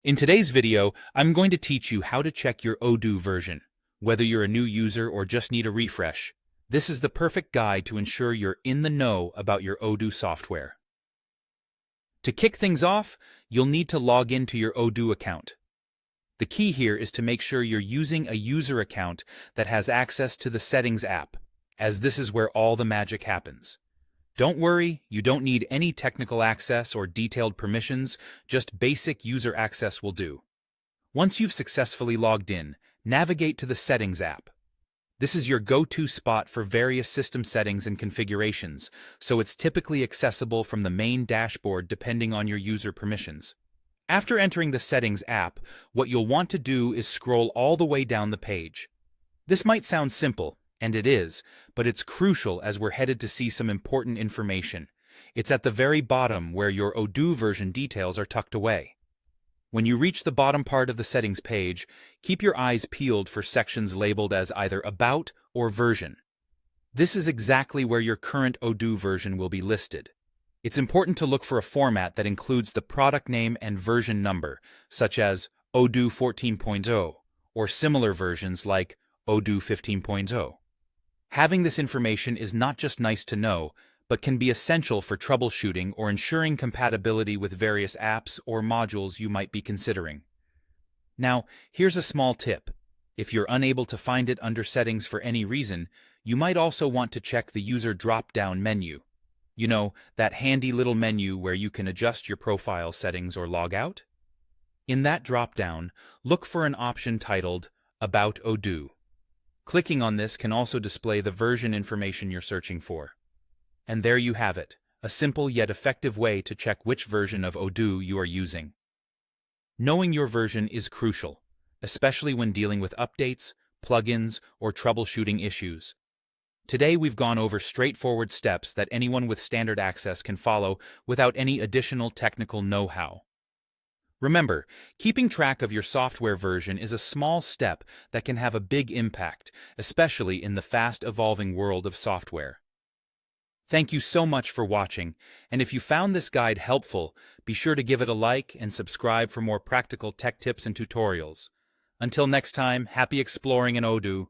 In today's video, I'm going to teach you how to check your Odoo version. Whether you're a new user or just need a refresh, this is the perfect guide to ensure you're in the know about your Odoo software. To kick things off, you'll need to log into your Odoo account. The key here is to make sure you're using a user account that has access to the Settings app, as this is where all the magic happens. Don't worry, you don't need any technical access or detailed permissions, just basic user access will do. Once you've successfully logged in, navigate to the Settings app. This is your go-to spot for various system settings and configurations, so it's typically accessible from the main dashboard depending on your user permissions. After entering the Settings app, what you'll want to do is scroll all the way down the page. This might sound simple, and it is, but it's crucial as we're headed to see some important information. It's at the very bottom where your Odoo version details are tucked away. When you reach the bottom part of the settings page, keep your eyes peeled for sections labeled as either About or Version. This is exactly where your current Odoo version will be listed. It's important to look for a format that includes the product name and version number, such as Odoo 14.0, or similar versions like Odoo 15.0. Having this information is not just nice to know, but can be essential for troubleshooting or ensuring compatibility with various apps or modules you might be considering. Now, here's a small tip. If you're unable to find it under Settings for any reason, you might also want to check the User drop-down menu. You know, that handy little menu where you can adjust your profile settings or log out? In that drop-down, look for an option titled About Odoo. Clicking on this can also display the version information you're searching for. And there you have it, a simple yet effective way to check which version of Odoo you are using. Knowing your version is crucial, especially when dealing with updates, plugins, or troubleshooting issues. Today we've gone over straightforward steps that anyone with standard access can follow without any additional technical know-how. Remember, keeping track of your software version is a small step that can have a big impact, especially in the fast-evolving world of software. Thank you so much for watching, and if you found this guide helpful, be sure to give it a like and subscribe for more practical tech tips and tutorials. Until next time, happy exploring in Odoo.